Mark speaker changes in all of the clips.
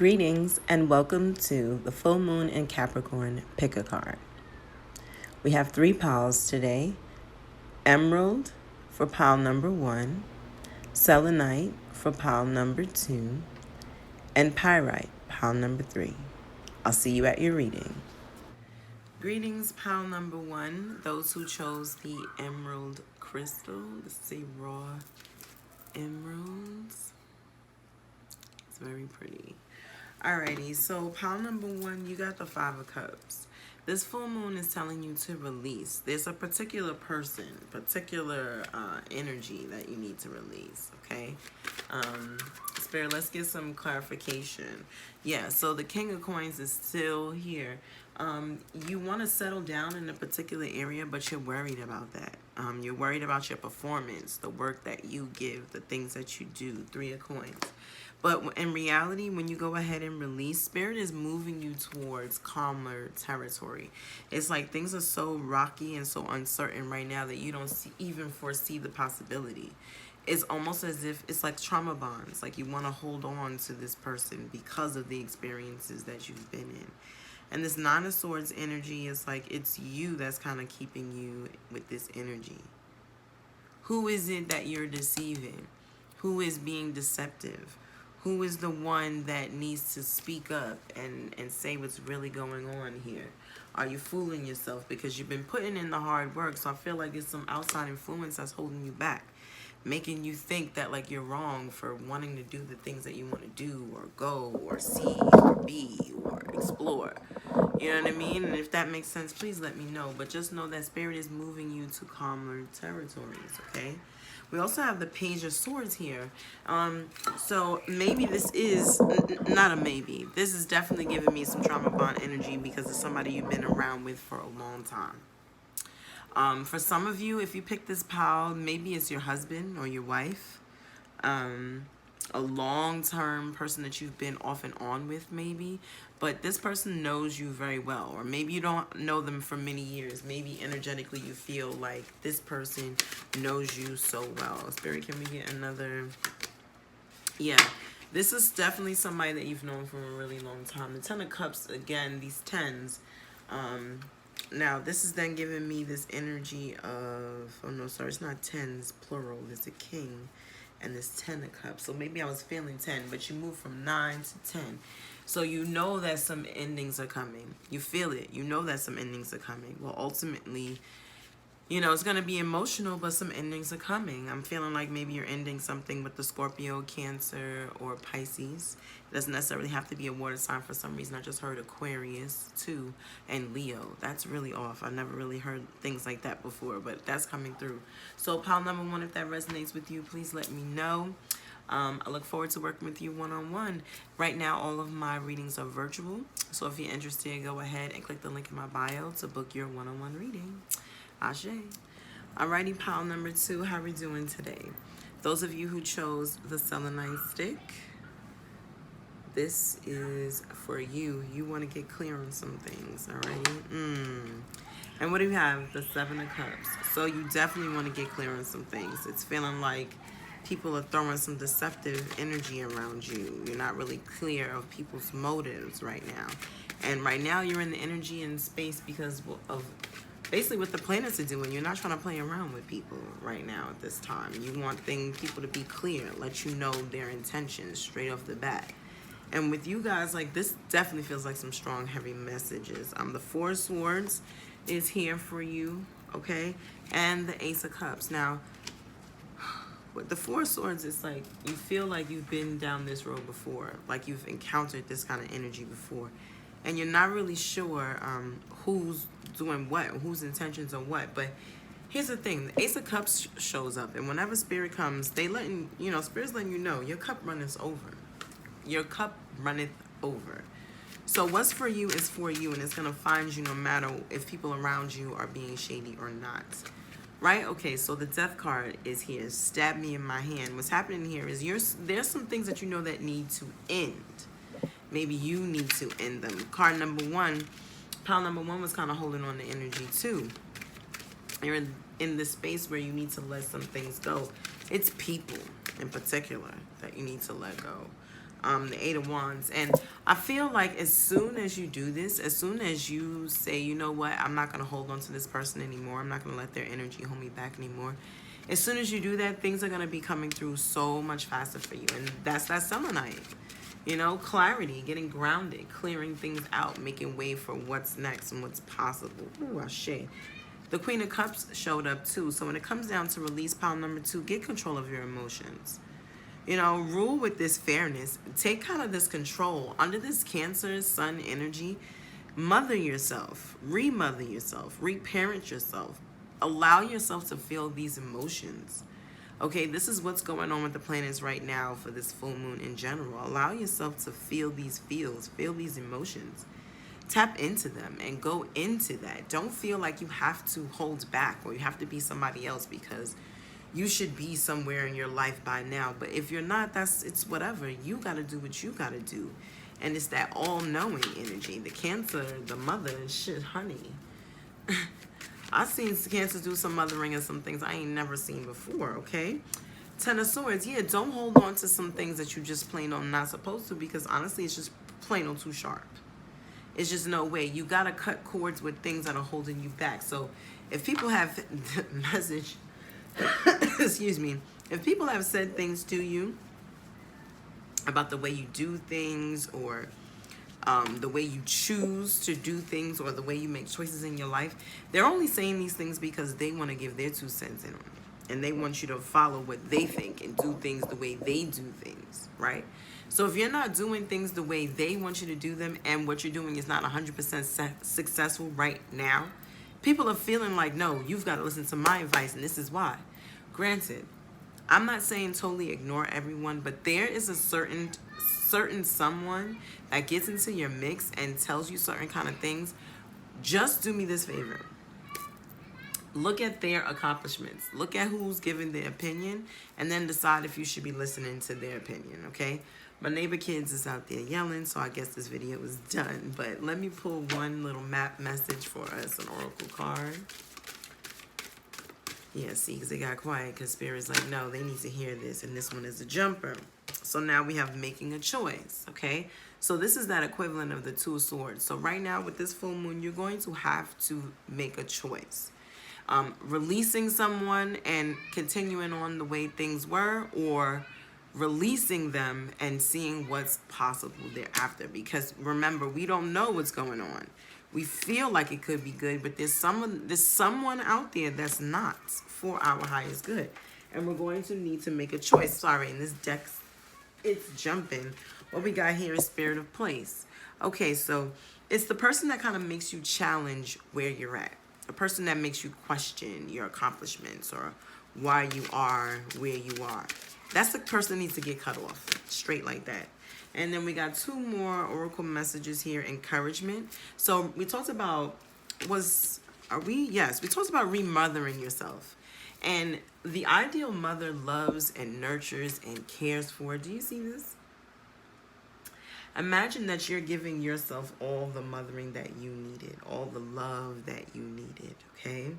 Speaker 1: Greetings and welcome to the full moon in Capricorn pick a card. We have 3 piles today: Emerald for pile number 1, Selenite for pile number 2, and Pyrite, pile number 3. I'll see you at your reading. Greetings, pile number 1, those who chose the emerald crystal. Let's see, raw emeralds. It's very pretty. Alrighty, so pile number 1, you got the 5 of Cups. This full moon is telling you to release. There's a particular person, particular energy that you need to release, okay? Spirit, let's get some clarification. Yeah, so the King of Coins is still here. You want to settle down in a particular area, but you're worried about that. You're worried about your performance, the work that you give, the things that you do. 3 of Coins. But in reality, when you go ahead and release, Spirit is moving you towards calmer territory. It's like things are so rocky and so uncertain right now that you don't even foresee the possibility. It's almost as if it's like trauma bonds. Like you want to hold on to this person because of the experiences that you've been in. And this 9 of Swords energy is like it's you that's kind of keeping you with this energy. Who is it that you're deceiving? Who is being deceptive? Who is the one that needs to speak up and say what's really going on here? Are you fooling yourself because you've been putting in the hard work? So I feel like it's some outside influence that's holding you back, making you think that like you're wrong for wanting to do the things that you want to do or go or see or be or explore. You know what I mean? And if that makes sense, please let me know. But just know that Spirit is moving you to calmer territories, okay? We also have the Page of Swords here. So maybe this is, not a maybe. This is definitely giving me some trauma bond energy because it's somebody you've been around with for a long time. For some of you, if you pick this pile, maybe it's your husband or your wife. A long-term person that you've been off and on with maybe, but this person knows you very well, or maybe you don't know them for many years. Maybe energetically you feel like this person knows you so well. Spirit, can we get another? Yeah, this is definitely somebody that you've known for a really long time. The 10 of Cups, again, these 10s. Now, this is then giving me this energy of, oh no, sorry, it's not 10s, plural. There's a King and this 10 of Cups. So maybe I was feeling 10, but you move from 9 to 10. So you know that some endings are coming. You feel it. You know that some endings are coming. Well, ultimately, you know, it's going to be emotional, but some endings are coming. I'm feeling like maybe you're ending something with the Scorpio, Cancer, or Pisces. It doesn't necessarily have to be a water sign for some reason. I just heard Aquarius, too, and Leo. That's really off. I've never really heard things like that before, but that's coming through. So pile number 1, if that resonates with you, please let me know. I look forward to working with you one-on-one. Right now, all of my readings are virtual. So if you're interested, go ahead and click the link in my bio to book your one-on-one reading. Ashe. Alrighty, pile number 2, how are we doing today? Those of you who chose the selenite stick, this is for you. You want to get clear on some things, alrighty? And what do you have? The 7 of Cups. So you definitely want to get clear on some things. It's feeling like people are throwing some deceptive energy around you. You're not really clear of people's motives right now. And right now you're in the energy and space because of basically what the planets are doing. You're not trying to play around with people right now at this time. You want people to be clear, let you know their intentions straight off the bat. And with you guys, like, this definitely feels like some strong, heavy messages. The 4 of Swords is here for you, okay? And the Ace of Cups. Now, with the 4 of Swords, it's like you feel like you've been down this road before, like you've encountered this kind of energy before. And you're not really sure who's doing what, whose intentions are what. But here's the thing, the Ace of Cups shows up, and whenever Spirit comes, Spirit's letting you know your cup runneth over. Your cup runneth over. So what's for you is for you, and it's going to find you no matter if people around you are being shady or not. Right? Okay, so the Death card is here. Stab me in my hand. What's happening here is there's some things that you know that need to end. Maybe you need to end them. Card number 1, pile number 1 was kind of holding on to energy too. You're in this space where you need to let some things go. It's people in particular that you need to let go. the Eight of Wands. And I feel like as soon as you do this, as soon as you say, you know what, I'm not going to hold on to this person anymore, I'm not going to let their energy hold me back anymore, as soon as you do that, things are going to be coming through so much faster for you. And that's that Selenite. You know, clarity, getting grounded, clearing things out, making way for what's next and what's possible. Ooh, shit. The Queen of Cups showed up too. So when it comes down to release pile number 2, get control of your emotions. You know, rule with this fairness. Take kind of this control. Under this Cancer, Sun energy, mother yourself, remother yourself, reparent yourself. Allow yourself to feel these emotions. Okay, this is what's going on with the planets right now for this full moon in general. Allow yourself to feel these feels, feel these emotions. Tap into them and go into that. Don't feel like you have to hold back or you have to be somebody else because you should be somewhere in your life by now. But if you're not, it's whatever. You got to do what you got to do. And it's that all-knowing energy. The Cancer, the mother, shit, honey. I've seen Cancer do some mothering and some things I ain't never seen before, okay? Ten of Swords, yeah, don't hold on to some things that you just plain on not supposed to, because honestly, it's just plain on too sharp. It's just no way. You got to cut cords with things that are holding you back. So if people have message, excuse me, if people have said things to you about the way you do things or the way you choose to do things or the way you make choices in your life, they're only saying these things because they want to give their 2 cents in on it. And they want you to follow what they think and do things the way they do things, right? So if you're not doing things the way they want you to do them and what you're doing is not 100% successful right now, people are feeling like, no, you've got to listen to my advice and this is why. Granted, I'm not saying totally ignore everyone, but there is a certain someone that gets into your mix and tells you certain kind of things. Just do me this favor. Look at their accomplishments. Look at who's giving their opinion and then decide if you should be listening to their opinion, okay? My neighbor kids is out there yelling, so I guess this video is done. But let me pull one little map message for us, an oracle card. Yeah, see, because they got quiet because Spirit's like, no, they need to hear this. And this one is a jumper. So now we have making a choice, okay? So this is that equivalent of the 2 of Swords. So right now with this full moon, you're going to have to make a choice. Releasing someone and continuing on the way things were, or releasing them and seeing what's possible thereafter. Because remember, we don't know what's going on. We feel like it could be good, but there's someone out there that's not for our highest good. And we're going to need to make a choice. Sorry, in this deck, it's jumping. What we got here is Spirit of Place. Okay, so it's the person that kind of makes you challenge where you're at. A person that makes you question your accomplishments or why you are where you are. That's the person that needs to get cut off, straight like that. And then we got 2 more oracle messages here. Encouragement. So we talked about, yes, we talked about remothering yourself. And the ideal mother loves and nurtures and cares for. Do you see this? Imagine that you're giving yourself all the mothering that you needed, all the love that you needed, okay?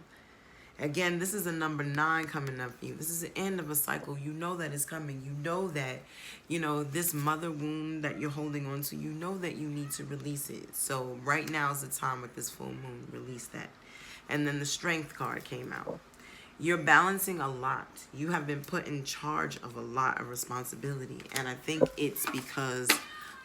Speaker 1: Again, this is a number 9 coming up for you. This is the end of a cycle. You know that it's coming. You know that, this mother wound that you're holding on to, you know that you need to release it. So right now is the time with this full moon. Release that. And then the Strength card came out. You're balancing a lot. You have been put in charge of a lot of responsibility. And I think it's because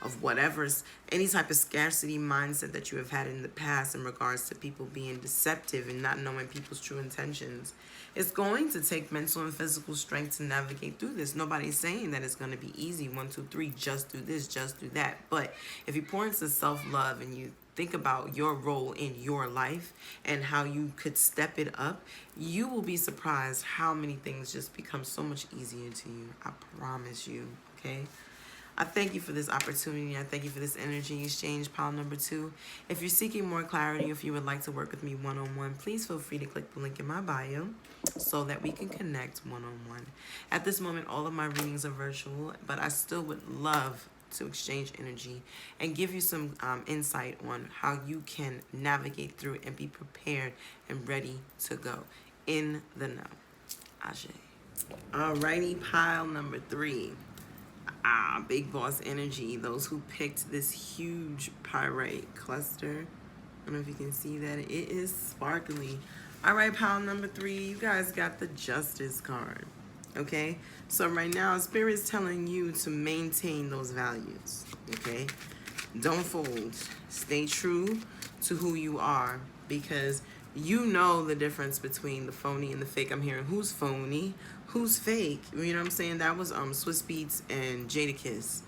Speaker 1: of whatever's, any type of scarcity mindset that you have had in the past in regards to people being deceptive and not knowing people's true intentions. It's going to take mental and physical strength to navigate through this. Nobody's saying that it's going to be easy. 1, 2, 3, just do this, just do that. But if you pour into self-love and you think about your role in your life and how you could step it up, you will be surprised how many things just become so much easier to you. I promise you, okay? I thank you for this opportunity. I thank you for this energy exchange, pile number 2. If you're seeking more clarity, if you would like to work with me one-on-one, please feel free to click the link in my bio so that we can connect one-on-one. At this moment, all of my readings are virtual, but I still would love to exchange energy and give you some insight on how you can navigate through it and be prepared and ready to go in the know. Ashe. Alrighty, pile number 3. Big boss energy. Those who picked this huge pyrite cluster. I don't know if you can see that. It is sparkly. All right, pile number 3. You guys got the Justice card. Okay? So right now, Spirit's telling you to maintain those values. Okay? Don't fold. Stay true to who you are, because you know the difference between the phony and the fake. I'm hearing who's phony, who's fake. You know what I'm saying? That was Swiss Beats and Jadakiss.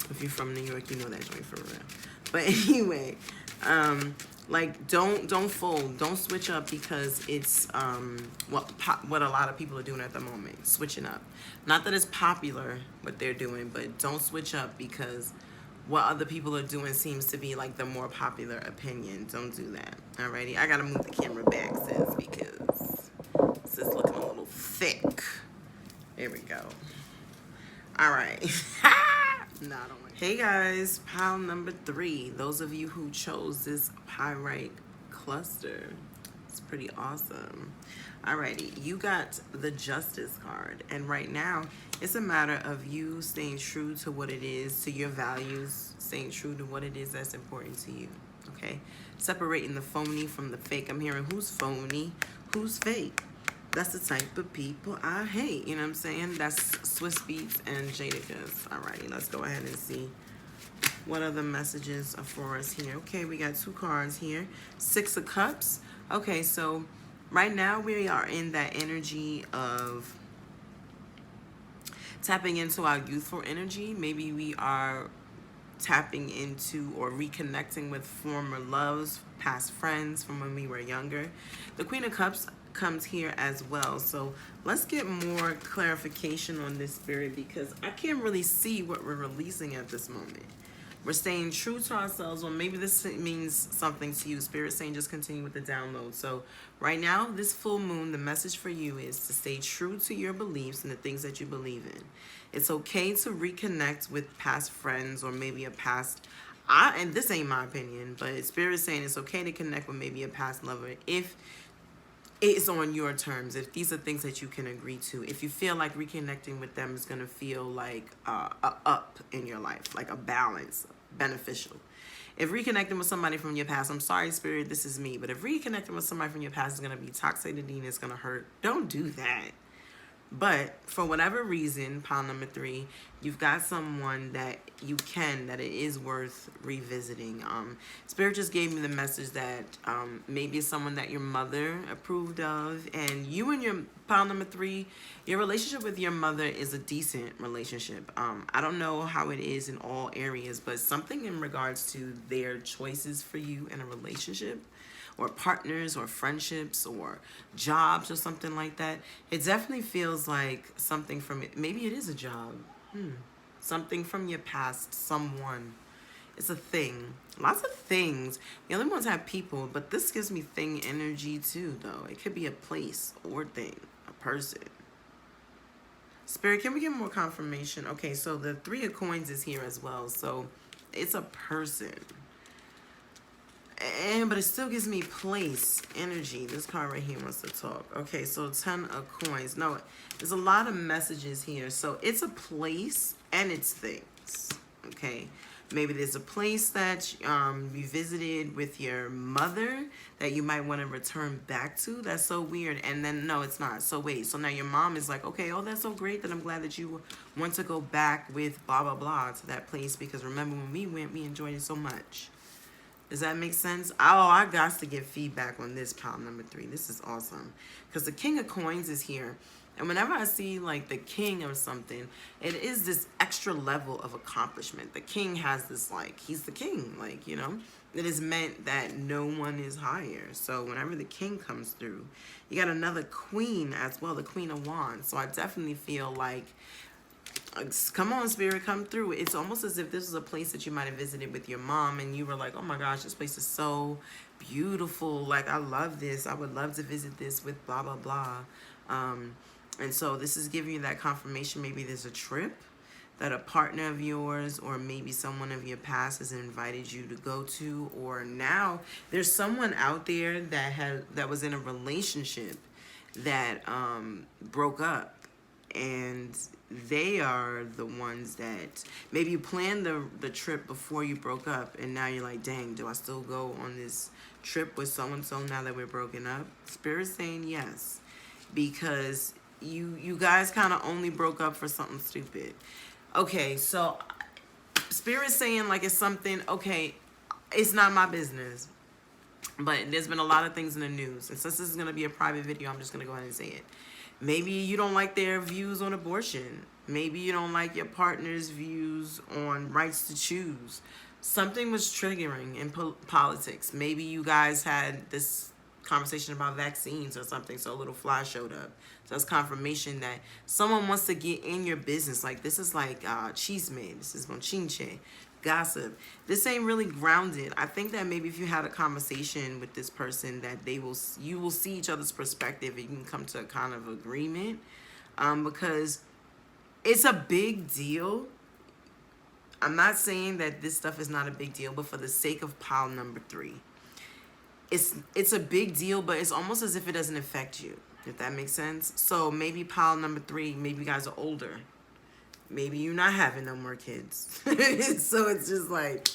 Speaker 1: If you're from New York, you know that joint for real. But anyway, like don't fold, don't switch up, because it's what a lot of people are doing at the moment, switching up. Not that it's popular what they're doing, but don't switch up because what other people are doing seems to be like the more popular opinion. Don't do that. Alrighty, I gotta move the camera back, sis, because this is looking a little thick. There we go. All right. No, I don't like it. Hey guys, pile number 3. Those of you who chose this pyrite cluster, it's pretty awesome. Alrighty, you got the Justice card, and right now it's a matter of you staying true to what it is, to your values, staying true to what it is that's important to you. Okay, separating the phony from the fake. I'm hearing who's phony, who's fake. That's the type of people I hate. You know what I'm saying? That's Swiss Beats and Jadakiss. Alrighty, let's go ahead and see what other messages are for us here. Okay, we got 2 cards here. 6 of Cups. Okay, so right now we are in that energy of tapping into our youthful energy. Maybe we are tapping into or reconnecting with former loves, past friends from when we were younger. The Queen of Cups comes here as well. So let's get more clarification on this, Spirit, because I can't really see what we're releasing at this moment. We're staying true to ourselves, or maybe this means something to you. Spirit saying just continue with the download. So right now, this full moon, the message for you is to stay true to your beliefs and the things that you believe in. It's okay to reconnect with past friends or maybe a past, and this ain't my opinion, but Spirit is saying it's okay to connect with maybe a past lover if it's on your terms, if these are things that you can agree to, if you feel like reconnecting with them is going to feel like a up in your life, like a balance, beneficial. If reconnecting with somebody from your past, I'm sorry, Spirit, this is me, but if reconnecting with somebody from your past is going to be toxic and it's going to hurt, don't do that. But for whatever reason, pile number 3, you've got someone that that it is worth revisiting. Spirit just gave me the message that maybe it's someone that your mother approved of, and you and your pile number 3, your relationship with your mother is a decent relationship. I don't know how it is in all areas, but something in regards to their choices for you in a relationship, or partners or friendships or jobs or something like that. It definitely feels like something from it. Maybe it is a job. Something from your past, someone. It's a thing. Lots of things. The other ones have people, but this gives me thing energy too, though. It could be a place or thing, a person. Spirit, can we get more confirmation? Okay, so the 3 of Coins is here as well. So it's a person. But it still gives me place, energy. This card right here wants to talk. Okay, so 10 of Coins. No, there's a lot of messages here. So it's a place and it's things. Okay, maybe there's a place that you visited with your mother that you might want to return back to. That's so weird. And then no, it's not. So wait, so now your mom is like, okay, oh, that's so great that I'm glad that you want to go back with blah blah blah to that place, because remember when we went, we enjoyed it so much. Does that make sense? Oh, I got to get feedback on this pile number 3. This is awesome. Because the King of Coins is here. And whenever I see like the king or something, it is this extra level of accomplishment. The king has this, like, he's the king, like, you know. It is meant that no one is higher. So whenever the king comes through, you got another queen as well, the Queen of Wands. So I definitely feel like, come on, Spirit, come through. It's almost as if this was a place that you might have visited with your mom and you were like, oh my gosh, this place is so beautiful. Like, I love this. I would love to visit this with blah, blah, blah. And so this is giving you that confirmation. Maybe there's a trip that a partner of yours or maybe someone of your past has invited you to go to, or now there's someone out there that was in a relationship that broke up. and they are the ones that maybe you planned the trip before you broke up, and now you're like, dang, do I still go on this trip with so and so now that we're broken up? Spirit's saying yes, because you guys kind of only broke up for something stupid. Okay, so Spirit's saying like it's something, okay, it's not my business, but there's been a lot of things in the news, and since this is going to be a private video, I'm just going to go ahead and say it. Maybe you don't like their views on abortion. Maybe you don't like your partner's views on rights to choose. Something was triggering in politics. Maybe you guys had this conversation about vaccines or something, so a little fly showed up. So that's confirmation that someone wants to get in your business. Like, this is like chisme. This is monchinche. Gossip. This ain't really grounded. I think that maybe if you had a conversation with this person, that you will see each other's perspective and you can come to a kind of agreement, because it's a big deal. I'm not saying that this stuff is not a big deal, but for the sake of pile number 3, it's a big deal, but it's almost as if it doesn't affect you, if that makes sense. So maybe pile number 3, maybe you guys are older. Maybe you're not having no more kids. So it's just like,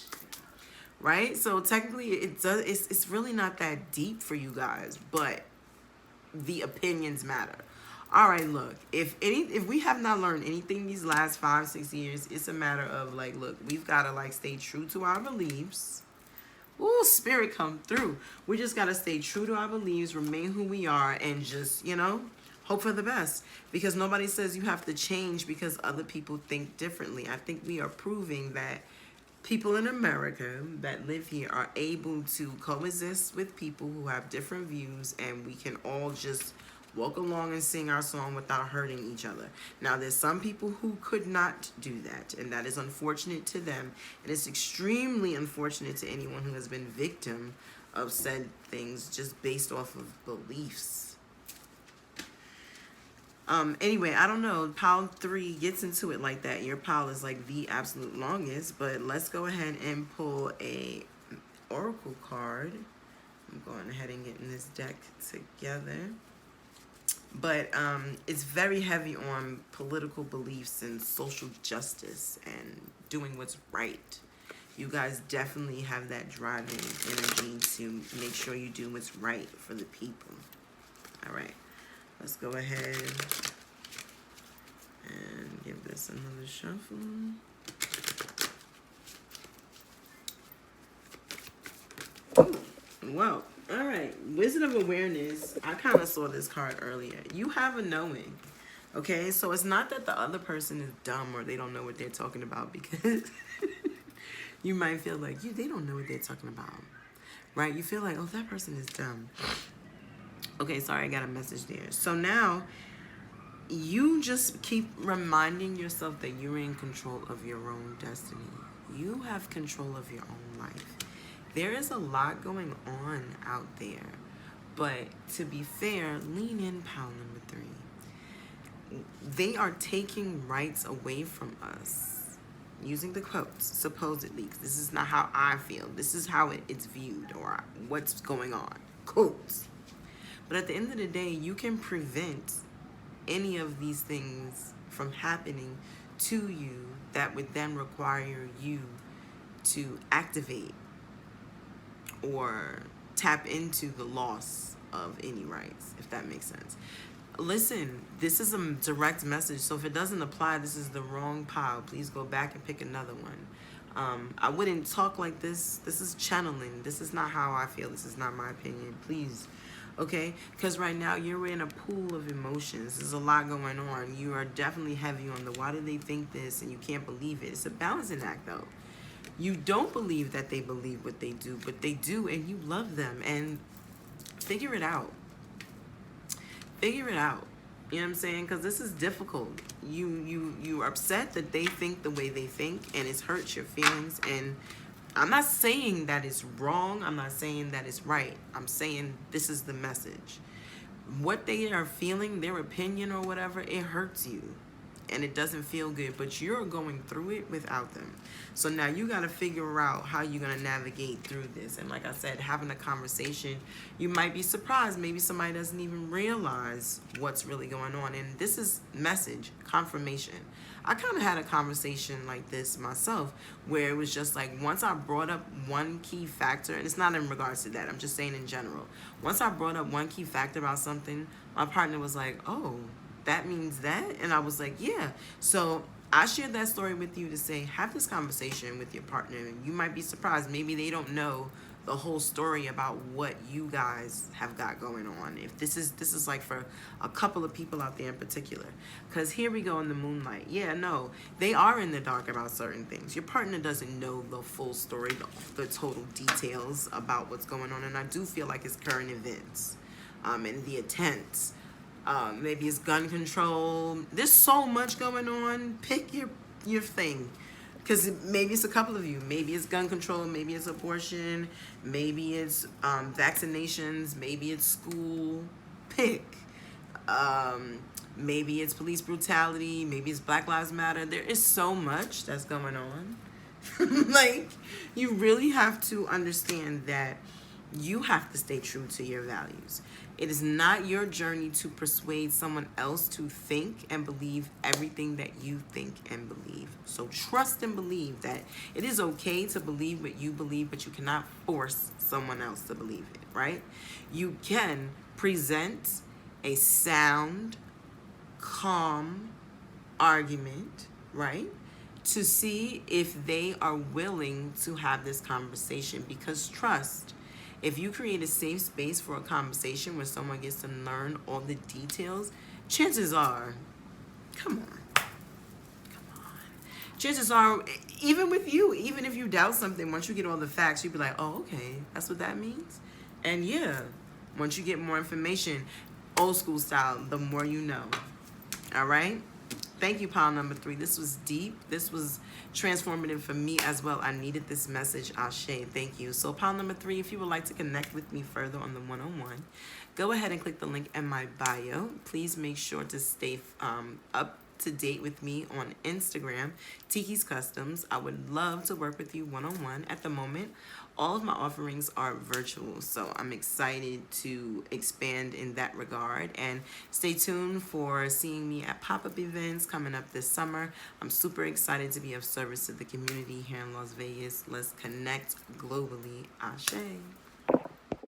Speaker 1: right? So technically it's really not that deep for you guys, but the opinions matter. All right, look, if we have not learned anything these last 5-6 years, it's a matter of like, look, we've got to like stay true to our beliefs. Ooh, Spirit come through. We just got to stay true to our beliefs, remain who we are, and just, hope for the best, because nobody says you have to change because other people think differently. I think we are proving that people in America that live here are able to coexist with people who have different views, and we can all just walk along and sing our song without hurting each other. Now, there's some people who could not do that, and that is unfortunate to them. It is extremely unfortunate to anyone who has been victim of said things just based off of beliefs. Anyway, I don't know. Pile 3 gets into it like that. Your pile is like the absolute longest, but let's go ahead and pull a oracle card. I'm going ahead and getting this deck together. But it's very heavy on political beliefs and social justice and doing what's right. You guys definitely have that driving energy to make sure you do what's right for the people. All right. Let's go ahead and give this another shuffle. Ooh, well, all right. Wizard of Awareness. I kind of saw this card earlier. You have a knowing. Okay, so it's not that the other person is dumb or they don't know what they're talking about, because you might feel like they don't know what they're talking about, right? You feel like, oh, that person is dumb. Okay, sorry, I got a message there. So now you just keep reminding yourself that you're in control of your own destiny. You have control of your own life. There is a lot going on out there, but to be fair, lean in, pile number 3. They are taking rights away from us, using the quotes, supposedly. This is not how I feel. This is how it's viewed, or what's going on. Quotes. But at the end of the day, you can prevent any of these things from happening to you that would then require you to activate or tap into the loss of any rights, if that makes sense. Listen, this is a direct message, so if it doesn't apply, this is the wrong pile. Please go back and pick another one. I wouldn't talk like this. This is channeling. This is not how I feel. This is not my opinion. Please. Okay? Because right now you're in a pool of emotions. There's a lot going on. You are definitely heavy on the why do they think this and you can't believe it. It's a balancing act, though. You don't believe that they believe what they do, but they do, and you love them. And figure it out. Figure it out. You know what I'm saying? Because this is difficult. You are upset that they think the way they think, and it's hurt your feelings. And I'm not saying that it's wrong. I'm not saying that it's right. I'm saying this is the message. What they are feeling, their opinion or whatever, it hurts you. and it doesn't feel good, but you're going through it without them. So now you got to figure out how you're going to navigate through this. And like I said, having a conversation, you might be surprised. Maybe somebody doesn't even realize what's really going on. And this is message, confirmation. I kind of had a conversation like this myself, where it was just like, once I brought up one key factor, and it's not in regards to that, I'm just saying in general. Once I brought up one key factor about something, my partner was like, oh, that means that? And I was like, yeah. So I shared that story with you to say, have this conversation with your partner. You might be surprised. Maybe they don't know the whole story about what you guys have got going on. If this is like for a couple of people out there in particular. Because here we go in the moonlight. Yeah, no, they are in the dark about certain things. Your partner doesn't know the full story, the total details about what's going on. And I do feel like it's current events and the attempts. Maybe it's gun control. There's so much going on. Pick your thing. Because maybe it's a couple of you. Maybe it's gun control. Maybe it's abortion. Maybe it's vaccinations. Maybe it's school. Pick. Maybe it's police brutality. Maybe it's Black Lives Matter. There is so much that's going on. Like, you really have to understand that you have to stay true to your values. It is not your journey to persuade someone else to think and believe everything that you think and believe. So trust and believe that it is okay to believe what you believe, but you cannot force someone else to believe it, right? You can present a sound, calm argument, right? To see if they are willing to have this conversation, because trust, if you create a safe space for a conversation where someone gets to learn all the details, chances are, come on. Chances are, even with you, even if you doubt something, once you get all the facts, you'll be like, oh, okay, that's what that means? And yeah, once you get more information, old school style, the more you know. All right? Thank you, pile number 3. This was deep. This was transformative for me as well. I needed this message. Ashe. Thank you. So pile number 3, if you would like to connect with me further on the one-on-one, go ahead and click the link in my bio. Please make sure to stay up to date with me on Instagram, Tikiscustoms. I would love to work with you one-on-one. At the moment, all of my offerings are virtual, so I'm excited to expand in that regard. And stay tuned for seeing me at pop-up events coming up this summer. I'm super excited to be of service to the community here in Las Vegas. Let's connect globally. Ashe.